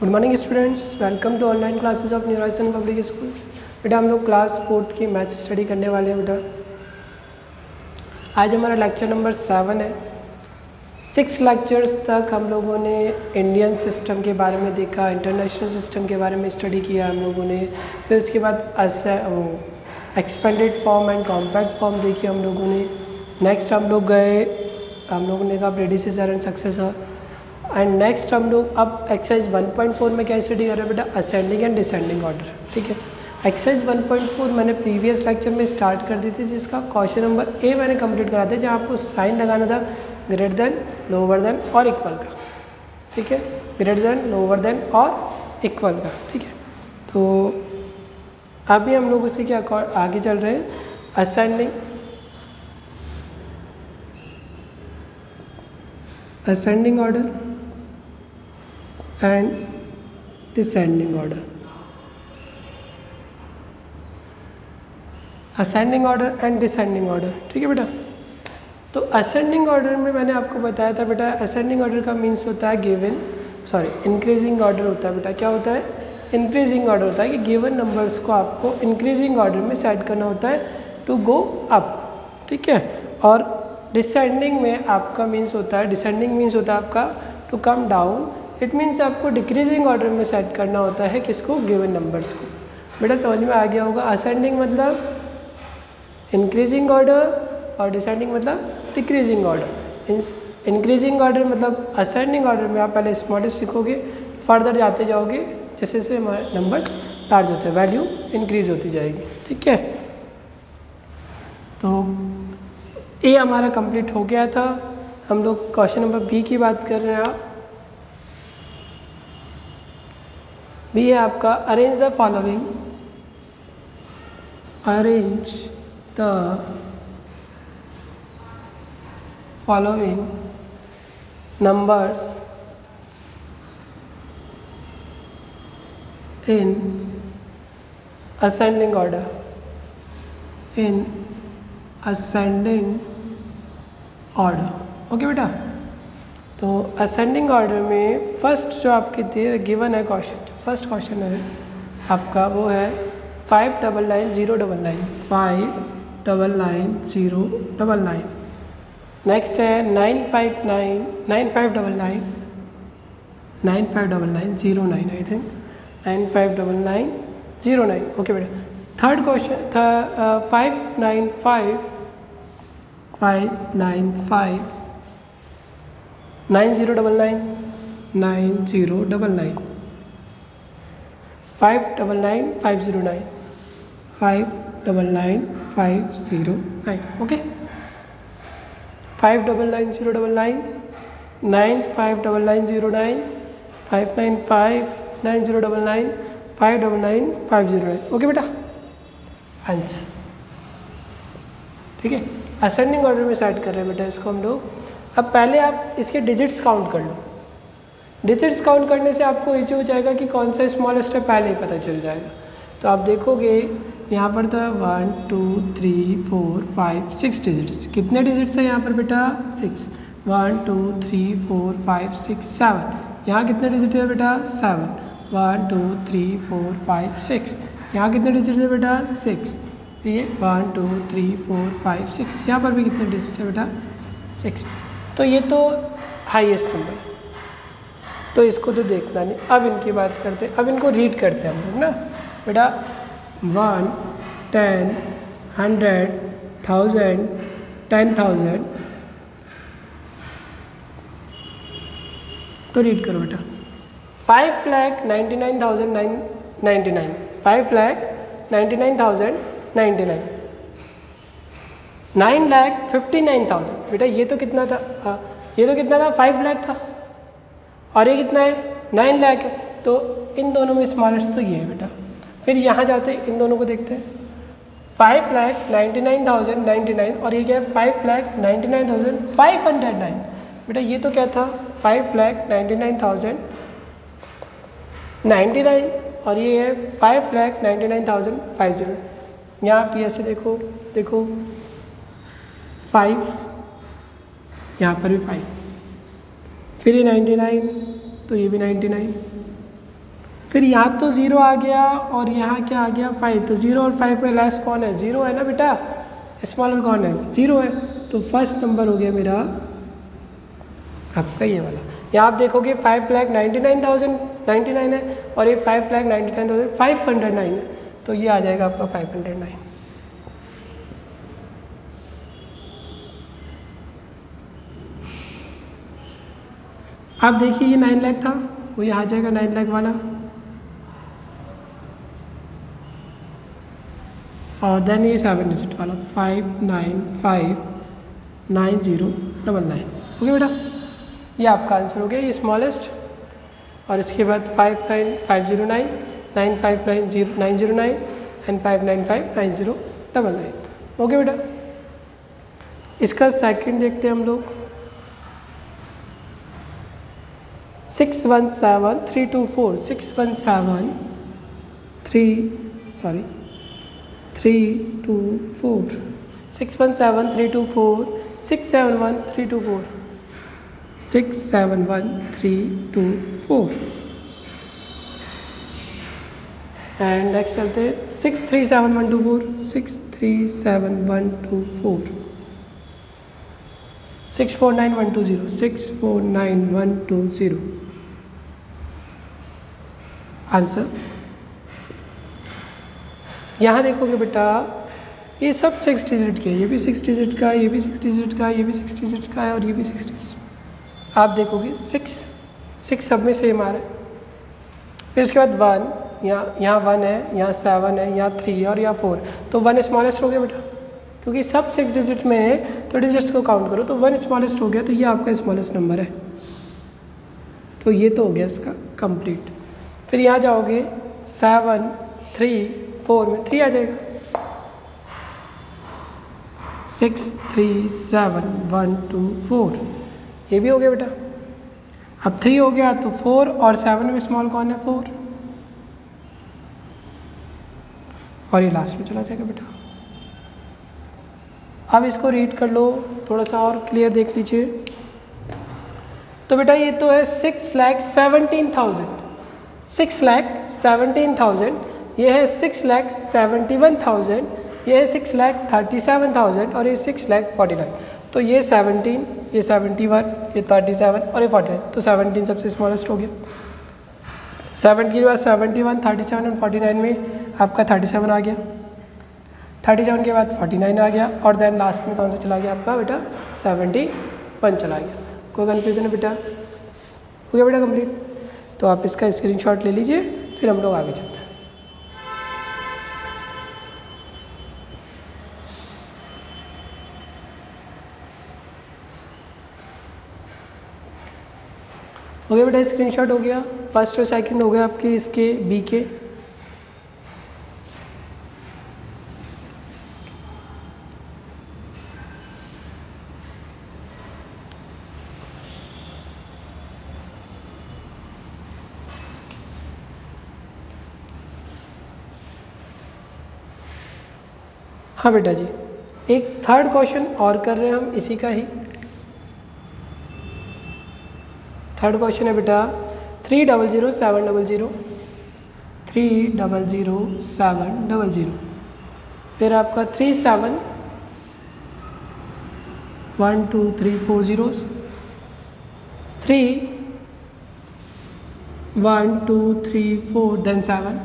Good morning students, welcome to online classes of New Horizon Public School. बेटा हम लोग class 4th की math study करने वाले हैं। बेटा आज हमारा लेक्चर नंबर 7 है। 6 लेक्चर्स तक हम लोगों ने इंडियन सिस्टम के बारे में देखा, इंटरनेशनल सिस्टम के बारे में स्टडी किया हम लोगों ने। फिर उसके बाद expanded form and compact form देखी हम लोगों ने। नेक्स्ट हम लोगों ने कहा predecessor and successor. And next हम लोग अब एक्सरसाइज 1.4 में क्या स्टडी कर रहे हैं बेटा, असेंडिंग एंड डिसेंडिंग ऑर्डर। ठीक है, एक्सरसाइज 1.4 मैंने प्रीवियस लेक्चर में स्टार्ट कर दी थी, जिसका क्वेश्चन नंबर ए मैंने कंप्लीट करा था, जहाँ आपको साइन लगाना था ग्रेटर देन, लोअर देन और इक्वल का। ठीक है, ग्रेटर देन, लोअर देन और इक्वल का। ठीक है, तो अभी हम लोग उसे क्या आगे चल रहे हैं, ascending order and descending order. Ascending order and descending order. ठीक है बेटा, तो असेंडिंग ऑर्डर में मैंने आपको बताया था बेटा, असेंडिंग ऑर्डर का मीन्स होता है इंक्रीजिंग ऑर्डर होता है बेटा। क्या होता है, इंक्रीजिंग ऑर्डर होता है कि गिवन नंबर्स को आपको इंक्रीजिंग ऑर्डर में सेट करना होता है टू गो अप। ठीक है, और डिसेंडिंग में आपका मीन्स होता है, डिसेंडिंग मीन्स होता है आपका to come down. It means आपको डिक्रीजिंग ऑर्डर में सेट करना होता है किसको, गिवन नंबर्स को। बेटा समझ में आ गया होगा, असेंडिंग मतलब इंक्रीजिंग ऑर्डर और डिसेंडिंग मतलब डिक्रीजिंग ऑर्डर। इंक्रीजिंग ऑर्डर मतलब असेंडिंग ऑर्डर में आप पहले स्मॉलेस्ट लिखोगे, फर्दर जाते जाओगे, जैसे जैसे हमारे नंबर्स लार्ज होते हैं वैल्यू इंक्रीज होती जाएगी। ठीक है, तो ए हमारा कंप्लीट हो गया था। हम लोग क्वेश्चन नंबर बी की बात कर रहे हैं। आप बी है आपका, arrange the following, arrange the following numbers in ascending order, in ascending order. Okay बेटा, तो असेंडिंग ऑर्डर में फर्स्ट जो आपके गिवन है क्वेश्चन, फर्स्ट क्वेश्चन है आपका वो है 599099, 599099। नेक्स्ट है 9599 आई थिंक 959909। ओके बेटा, थर्ड क्वेश्चन था 595 9099 9099 599 509 599 509। ओके, 599099 959909 595 9099 599 509। ओके बेटा, आंसर। ठीक है, असेंडिंग ऑर्डर में सेट कर रहे हैं बेटा इसको हम लोग। अब पहले आप इसके डिजिट्स काउंट कर लो। डिजिट्स काउंट करने से आपको ईजी हो जाएगा कि कौन सा स्मॉलेस्ट है, पहले ही पता चल जाएगा। तो आप देखोगे यहाँ पर तो 1 2 3 4 5 6 डिजिट्स। कितने डिजिट्स हैं यहाँ पर बेटा, 6। 1 2 3 4 5 6 7। यहाँ कितने डिजिट है बेटा, 7। 1 2 3 4 5 6। यहाँ कितने डिजिट है बेटा, 6। ये 1 2 3 4 5 6। यहाँ पर भी कितने डिजिट है बेटा, 6। तो ये तो हाईएस्ट नंबर है, तो इसको तो देखना नहीं। अब इनकी बात करते हैं, अब इनको रीड करते हैं हम लोग ना बेटा। 1 10 100 1000 10,000। तो रीड करो बेटा, 5,99,999, 5,99,099, 9,59,000। बेटा ये तो कितना था, ये तो कितना था, 5 लाख था, और ये कितना है, 9 लाख है। तो इन दोनों में स्मॉलेस्ट तो ये है बेटा। फिर यहाँ जाते हैं, इन दोनों को देखते हैं, 5,99,099 और ये क्या है, 5,99,509। बेटा ये तो क्या था, 5,99,099 और ये है 5,99,509। यहाँ आप ऐसे देखो 5, यहाँ पर भी 5, फिर ये 99, तो ये भी 99, फिर यहाँ तो 0 आ गया और यहाँ क्या आ गया 5, तो 0 और 5 में लेस कौन है 0 है ना बेटा, स्मॉलर कौन है 0 है, तो फर्स्ट नंबर हो गया मेरा आपका ये वाला। यहाँ आप देखोगे 5,99,099 है और ये 5,99,509 है, तो ये आ जाएगा आपका 509। आप देखिए ये 9 लाख था, वो यहाँ आ जाएगा 9 लाख वाला, और देन ये 7 डिजिट वाला 5959099। ओके बेटा, ये आपका आंसर हो गया, ये स्मॉलेस्ट। और इसके बाद 59509, 9590909 एंड 5959099। ओके बेटा, इसका सेकंड देखते हैं हम लोग। 617324 617 324 617 324 671 324 एंड नेक्स्ट चलते हैं 637124 637124 649120 649120 आंसर। यहाँ देखोगे बेटा ये सब 6 डिजिट के, ये भी 6 डिजिट का, ये भी 6 डिजिट का, ये भी 6 डिजिट का है और ये भी 6 डिजिट। आप देखोगे 6 सब में सेम आ रहा है। फिर उसके बाद 1, यहाँ 1 है, यहाँ 7 है, यहाँ 3 है और यहाँ 4, तो 1 स्मॉलेस्ट हो गया बेटा, क्योंकि सब 6 डिजिट में है तो डिजिट्स को काउंट करो, तो 1 स्मॉलेस्ट हो गया, तो ये आपका स्मॉलेस्ट नंबर है। तो ये तो हो गया इसका कंप्लीट। फिर यहाँ जाओगे 7 3 4 में 3 आ जाएगा, 6 3 7 1 2 4, ये भी हो गया बेटा। अब 3 हो गया तो 4 और 7 में स्मॉल कौन है 4, और ये लास्ट में चला जाएगा बेटा। अब इसको रीड कर लो, थोड़ा सा और क्लियर देख लीजिए। तो बेटा ये तो है 6,17,000, 6,17,000, ये है 6,71,000, ये है 6,37,000 और ये 6,49,000। तो ये 17, ये 71, ये 37 और ये 49, तो 17 सबसे स्मॉलेस्ट हो गया। 17 के बाद 71, 37 और 49 में आपका 37 आ गया, 37 के बाद 49 आ गया, और देन लास्ट में कौन सा चला गया आपका बेटा 71 चला गया। कोई कन्फ्यूजन है बेटा? हो गया बेटा कंप्लीट? तो आप इसका स्क्रीनशॉट ले लीजिए, फिर हम लोग आगे चलते हैं। हो गया बेटा, स्क्रीनशॉट हो गया। फर्स्ट और सेकंड हो गया आपके इसके बी के। हाँ बेटा जी, एक थर्ड क्वेश्चन और कर रहे हैं हम इसी का ही। थर्ड क्वेश्चन है बेटा 3000700, 3000700, फिर आपका 37 1 2 3 4 zeros, 3 1 2 3 4 देन 7,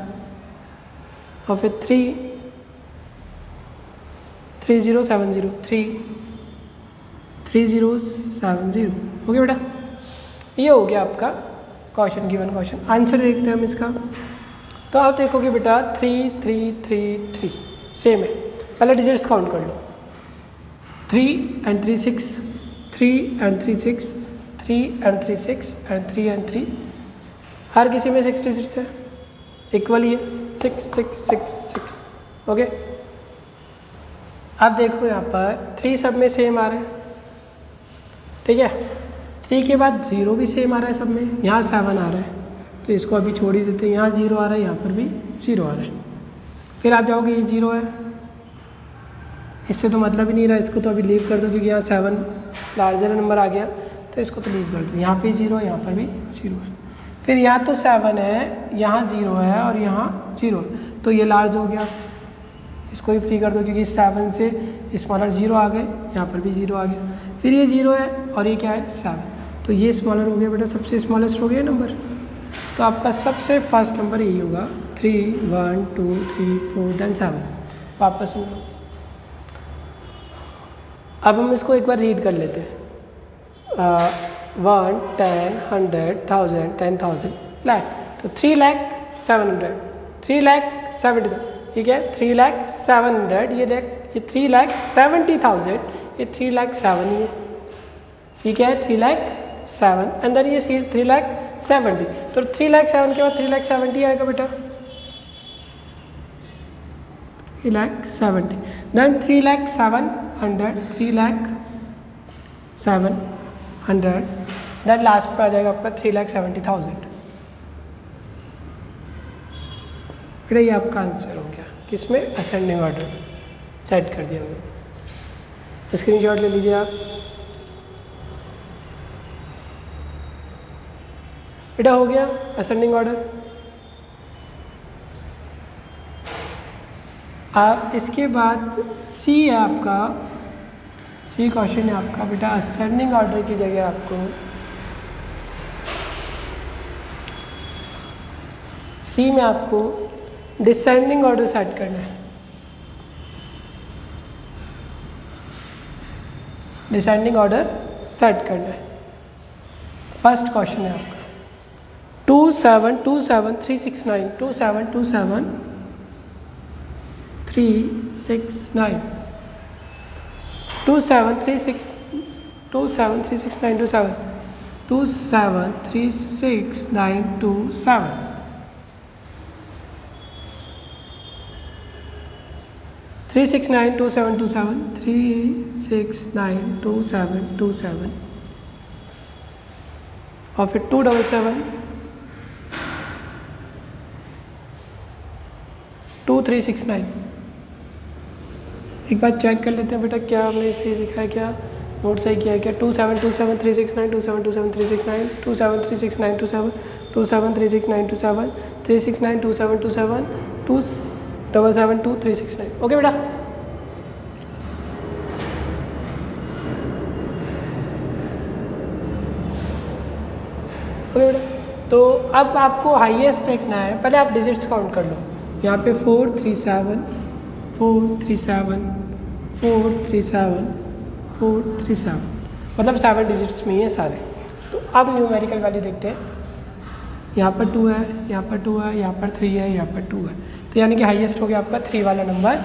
और फिर 3070, 3070। हो गया बेटा, ये हो गया आपका क्वेश्चन गिवन क्वेश्चन। आंसर देखते हैं हम इसका। तो आप देखोगे बेटा 3 3 3 3 सेम है। पहले डिजिट्स काउंट कर लो, 3 and 3 6, 3 and 3 6, 3 and 3 6 and 3 and 3, हर किसी में 6 डिजिट्स है, इक्वल ही है 6 6 6 6। ओके, अब देखो यहाँ पर 3 सब में सेम आ रहे हैं, ठीक है। 3 के बाद 0 भी सेम आ रहा है सब में, यहाँ 7 आ रहा है, तो इसको अभी छोड़ ही देते हैं। यहाँ 0 आ रहा है, यहाँ पर भी 0 आ रहा है। फिर आप जाओगे ये 0 है, इससे तो मतलब ही नहीं रहा, इसको तो अभी लीव कर दो, क्योंकि यहाँ 7 लार्जर नंबर आ गया, तो इसको तो लीव कर दो। यहाँ पे 0 है, यहाँ पर भी 0 है। फिर यहाँ तो 7 है, यहाँ 0 है और यहाँ 0, तो ये लार्ज हो गया, इसको ही फ्री कर दो क्योंकि 7 से स्मॉलर 0 आ गए, यहाँ पर भी 0 आ गया। फिर ये 0 है और ये क्या है 7, तो ये स्मॉलर हो गया बेटा, सबसे स्मॉलेस्ट हो गया नंबर। तो आपका सबसे फर्स्ट नंबर यही होगा 3, 1, 2, 3, 4 देन 7। वापस सुन लो। अब हम इसको एक बार रीड कर लेते हैं। 1, 10, 100, 1000, 10,000, लाख, तो 3,700,000, 3,70,000, ये क्या है 3,700,000, ये 3,70,000, ये 3,07,000 ही है, ये क्या है 3,07,000, अंदर ये 3,70,000, तो 3,07,000 के बाद 3,70,000 आएगा बेटा, 3,70,000, देन 3,700,000, 3,700,000, देन लास्ट पे आ जाएगा आपका 3,70,000। बेटा ये आपका आंसर हो गया, किसमें असेंडिंग ऑर्डर सेट कर दिया हमने। स्क्रीनशॉट ले लीजिए आप। बेटा हो गया असेंडिंग ऑर्डर। आप इसके बाद सी है आपका, सी क्वेश्चन है आपका बेटा, असेंडिंग ऑर्डर की जगह आपको सी में आपको डिसेंडिंग ऑर्डर सेट करना है। डिसेंडिंग ऑर्डर सेट करना है। फर्स्ट क्वेश्चन है आपका 2727,369, 2727,369, 27,369,27, 27,369,27, 369,2727, 369,2727, और फिर 277, 2369। एक बार चेक कर लेते हैं बेटा क्या हमने सही लिखा है, क्या नोट सही किया है क्या। 2727,369, 2727,369, 27,369,27, 27,369,27, 369,2727, 277,2,369। ओके बेटा, ओके बेटा। तो अब आपको हाईएस्ट देखना है, पहले आप डिजिट्स काउंट कर लो। यहाँ पे 437, 437, 437, 437, मतलब 7 डिजिट्स में ही है सारे। तो अब न्यूमेरिकल वैल्यू देखते हैं। यहाँ पर 2 है, यहाँ पर 2 है, यहाँ पर 3 है, यहाँ पर 2 है, तो यानी कि हाईएस्ट हो गया आपका 3 वाला नंबर,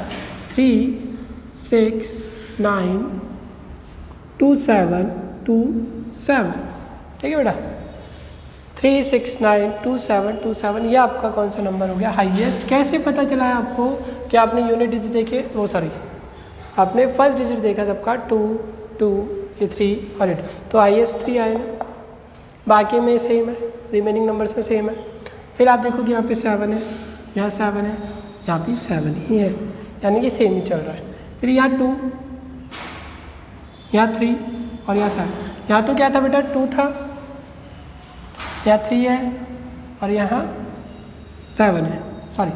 3692727। ठीक है बेटा, 3692727, ये आपका कौन सा नंबर हो गया हाईएस्ट। कैसे पता चला है आपको कि आपने यूनिट डिजिट देखे, वो सॉरी आपने फर्स्ट डिजिट देखा सबका 2, 2, ये 3 और 8, तो हाईएस्ट 3 आए ना, बाकी में सेम है, रिमेनिंग नंबर्स में सेम है। फिर आप देखो कि यहाँ पे 7 है, यहाँ 7 है, यहाँ भी 7 ही है, यानी कि सेम ही चल रहा है। फिर यहाँ 2, यहाँ 3 और यहाँ 7, यहाँ तो क्या था बेटा 2 था, यहाँ 3 है और यहाँ 7 है, सॉरी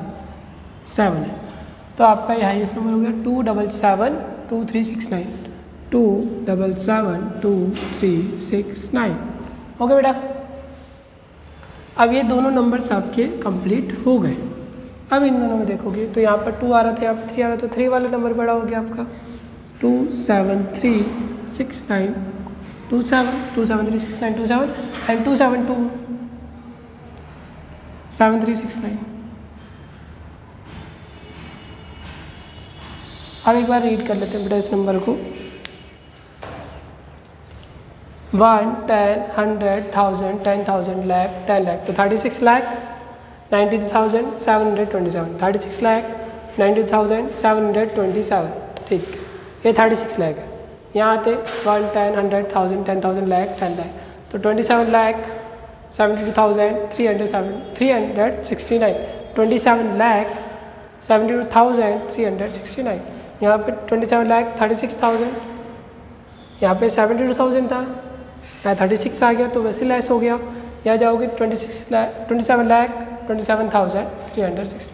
7 है, तो आपका ये हाईएस्ट नंबर हो गया 277,2369, 277,2369। ओके बेटा, अब ये दोनों नंबर्स आपके कंप्लीट हो गए। अब इन दोनों में देखोगे तो यहाँ पर 2 आ रहा था, यहाँ पर 3 आ रहा था, तो 3 वाला नंबर बड़ा हो गया आपका 27369, 2736927 एंड 2727369। अब एक बार रीड कर लेते हैं बेटा इस नंबर को। 1, 10, 100, 1000, 10,000, lakh, 10 lakh, तो 36,92,727, 36,92,727। ठीक, ये 36 लाख है। यहाँ आते 1, 10, 100, 1000, 10,000, lakh, 10 lakh, तो 27,72,369, 27,72,369। यहाँ पे 27,36,000, यहाँ पे 72,000 था, यहाँ 36 आ गया तो वैसे लेस हो गया, यहाँ जाओगे 27,27,306।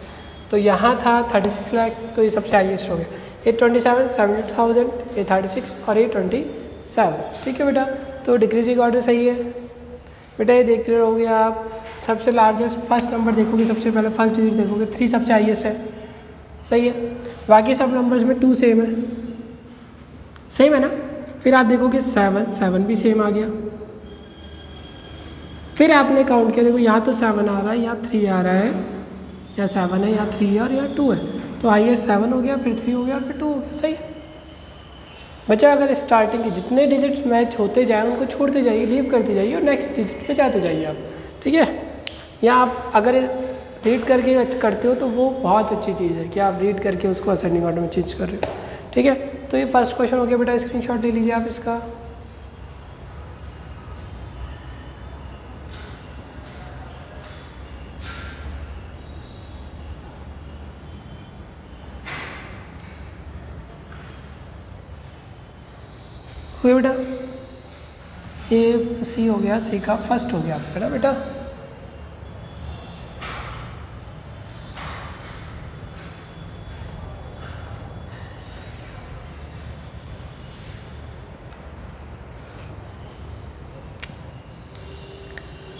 तो यहाँ था 36 लाख, तो ये सबसे हाईएस्ट हो गया। ये 27, 70,000, ये 36 और ये 27। ठीक है बेटा, तो डिक्रीजिंग ऑर्डर सही है बेटा। ये देखते रहोगे आप, सबसे लार्जेस्ट फर्स्ट नंबर देखोगे, सबसे पहले फर्स्ट डिजिट देखोगे, 3 सबसे हाईएस्ट है, सही है। बाकी सब नंबर्स में 2 सेम है, सेम है ना। फिर आप देखोगे 7 भी सेम आ गया। फिर आपने काउंट किया, देखो यहाँ तो 7 आ रहा है, यहाँ 3 आ रहा है, यहाँ 7 है, यहाँ 3 है और यहाँ 2 है। तो हाईएस्ट 7 हो गया, फिर 3 हो गया और फिर 2 हो गया, सही है बच्चा। अगर स्टार्टिंग के जितने डिजिट मैच होते जाए उनको छोड़ते जाइए, लीव करते जाइए और नेक्स्ट डिजिट पे जाते जाइए आप, ठीक है। या आप अगर रीड करके करते हो तो वो बहुत अच्छी चीज़ है कि आप रीड करके उसको असेंडिंग ऑर्डर में चेंज कर रहे हो, ठीक है। तो ये फर्स्ट क्वेश्चन हो गया बेटा, स्क्रीनशॉट ले लीजिए आप इसका। हो गया बेटा, ये सी हो गया, सी का फर्स्ट हो गया आपका ना बेटा।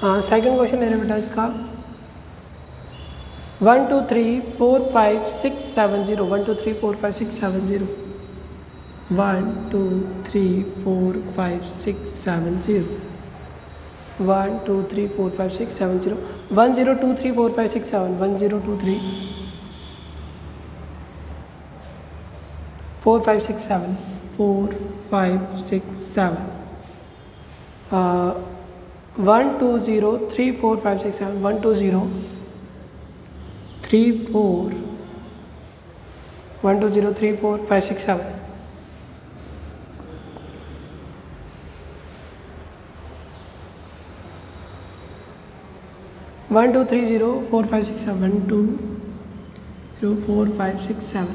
हाँ, सेकंड क्वेश्चन ले रहे बेटा इसका। 1 2 3 4 5 6 7 0, 1 2 3 4 5 6 7 0, 1 2 3 4 5 6 7 0, 1 2 3 4 5 6 7 0, 1 0 2 3 4 5 6 7, 1 0 2 3 4 5 6 7, 4 5 6 7, 1 2 0 3 4 5 6 7, 1 2 0 3 4, 1 2 0 3 4 5 6 7, 1 2 3 0 4 5 6 7, 1 2 0 4 5 6 7।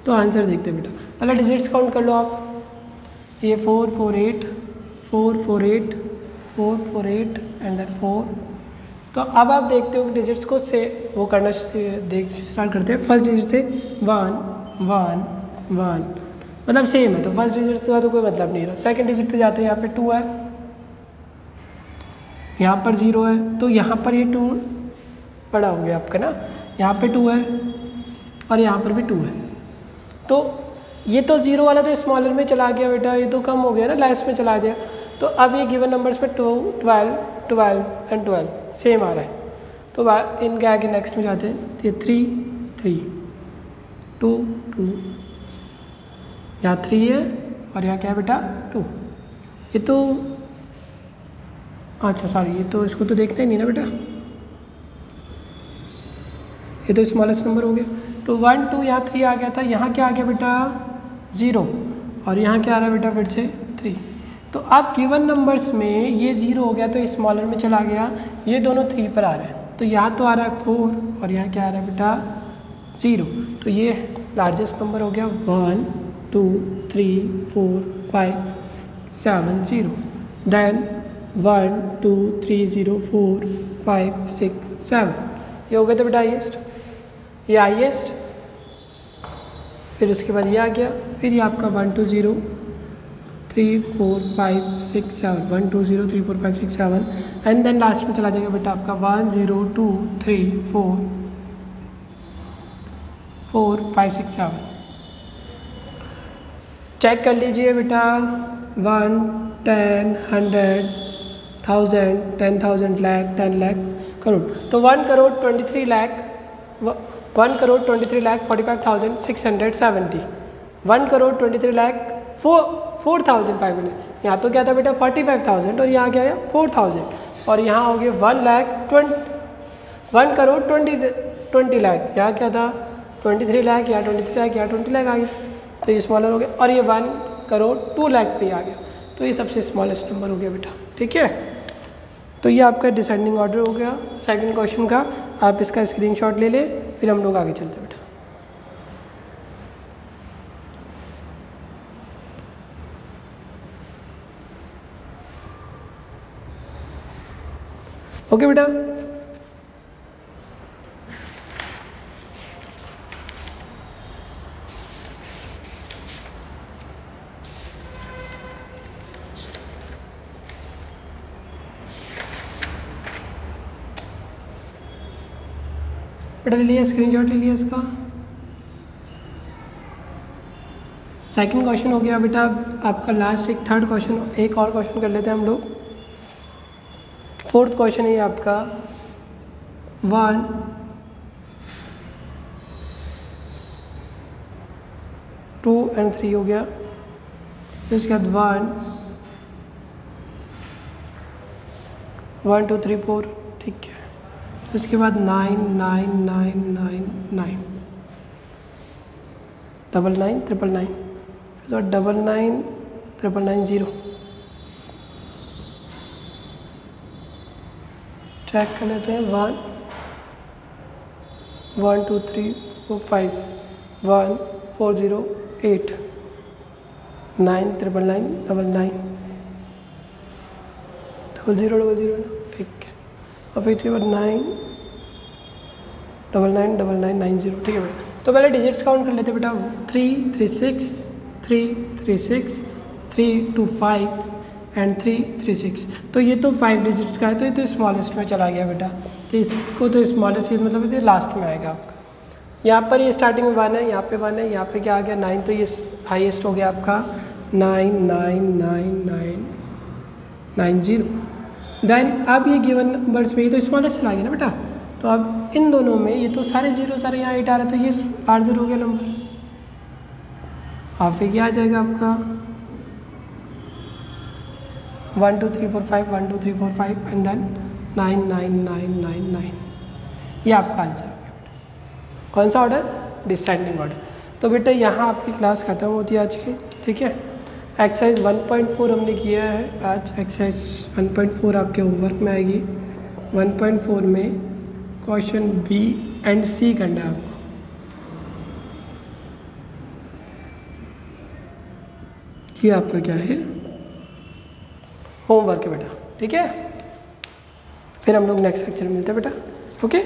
तो आंसर देखते हैं बेटा, पहले डिजिट्स काउंट कर लो आप। ये 4 4 8 4 4 8 4 4 8 एंड देन 4। तो अब आप देखते हो कि डिजिट्स को से वो करना स्टार्ट करते हैं। फर्स्ट डिजिट से 1 1 1, मतलब सेम है, तो फर्स्ट डिजिट का तो कोई मतलब नहीं रहा। सेकंड डिजिट पे जाते हैं, यहाँ पे 2 है, यहाँ पर 0 है, तो यहाँ पर ये 2 बड़ा हो गया आपका ना, यहाँ पे 2 है और यहाँ पर भी 2 है। तो ये तो 0 वाला तो स्मॉलर में चला गया बेटा, ये तो कम हो गया ना, लेस में चला गया। तो अब ये गिवन नंबर्स पे 2 12 12 एंड 12 सेम आ रहा है। तो इनके आगे नेक्स्ट में जाते हैं, तो ये 3 3 2 2, यहाँ 3 है और यहाँ क्या है बेटा 2। ये तो अच्छा सॉरी, ये तो इसको तो देखना ही नहीं ना बेटा, ये तो स्मॉलेस्ट नंबर हो गया। तो 1 2 यहाँ 3 आ गया था, यहाँ क्या आ गया बेटा 0 और यहाँ क्या आ रहा है बेटा फिर से 3। तो अब गिवन नंबर्स में ये 0 हो गया तो स्मॉलर में चला गया, ये दोनों 3 पर आ रहे हैं। तो यहाँ तो आ रहा है 4 और यहाँ क्या आ रहा है बेटा 0। तो ये लार्जेस्ट नंबर हो गया 1 2 3 4 5 7 0, देन 1 2 3 0 4 5 6 7, ये हो गया था बेटा हाईएस्ट, ये हाईएस्ट। फिर उसके बाद ये आ गया, फिर ये आपका 1 2 0 3 4 5 6 7, 1 2 0 3 4 5 6 7 एंड देन लास्ट में चला जाएगा बेटा आपका 1 0 2 3 4 4 5 6 7। चेक कर लीजिए बेटा, 1 10 100 1000 10,000 लाख 10 लाख करोड़। तो 1 करोड़ 23 लाख 1 करोड़ 23 लाख 45,670, 1 करोड़ 23 लाख 4,500। यहाँ तो क्या था बेटा 45,000 और यहाँ क्या है 4,000 और यहाँ हो गया 1 करोड़ 20 लाख, यहाँ क्या था 23 लाख, यहाँ 23 लाख, यहाँ 20 लाख आ गया। तो ये स्मॉलर हो गया और ये 1 करोड़ 2 लाख पे आ गया। तो ये सबसे स्मॉलेस्ट नंबर हो गया बेटा, ठीक है। तो ये आपका डिसेंडिंग ऑर्डर हो गया सेकंड क्वेश्चन का। आप इसका स्क्रीनशॉट ले लें, फिर हम लोग आगे चलते हैं बेटा। ओके बेटा, बेटा ले लिया, स्क्रीनशॉट ले लिया इसका। सेकंड क्वेश्चन हो गया बेटा आपका लास्ट, एक थर्ड क्वेश्चन, एक और क्वेश्चन कर लेते हैं हम लोग। फोर्थ क्वेश्चन है आपका 1 2 और 3 हो गया। इसके बाद 1 2 3 4, ठीक है। उसके बाद 9 9 9 9 9 99 999, फिर 99 999 0। चेक कर लेते हैं। 1 1 2 3 4 5 1 4 0 8 9 999 99 0 0 0, ठीक है। और फिर इसके बाद 9 99 99 90, ठीक है बेटा। तो पहले डिजिट्स काउंट कर लेते हैं बेटा। 3 3 6 3 3 6 3 2 5 एंड 3 3 6। तो ये तो 5 डिजिट्स का है, तो ये तो स्मॉलेस्ट में चला गया बेटा। तो इसको तो स्मॉलेस्ट मतलब ये लास्ट में आएगा आपका। यहाँ पर ये स्टार्टिंग में 1 है, यहाँ पे 1 है, यहाँ पे क्या आ गया 9, तो ये हाईएस्ट हो गया आपका 9 9 9 9 9 0। देन अब ये गिवन नंबर्स में ये तो स्मॉलेस्ट चला गया ना बेटा। तो अब इन दोनों में ये तो सारे जीरो सारे यहाँ 8 आ रहे, तो ये लार्जर हो गया नंबर। अब फिर क्या आ जाएगा आपका 1 2 3 4 5 1 2 3 4 5 एंड देन 9 9 9 9 9। ये आपका आंसर हो गया बेटा। कौन सा ऑर्डर? Descending order. तो बेटा यहाँ आपकी क्लास ख़त्म होती है आज की, ठीक है। एक्सरसाइज 1.4 हमने किया है आज। एक्सरसाइज 1.4 आपके होमवर्क में आएगी। 1.4 में क्वेश्चन बी एंड सी करना है आपको। ये आपका क्या है? होमवर्क है बेटा, ठीक है। फिर हम लोग नेक्स्ट लेक्चर में मिलते हैं बेटा, ओके।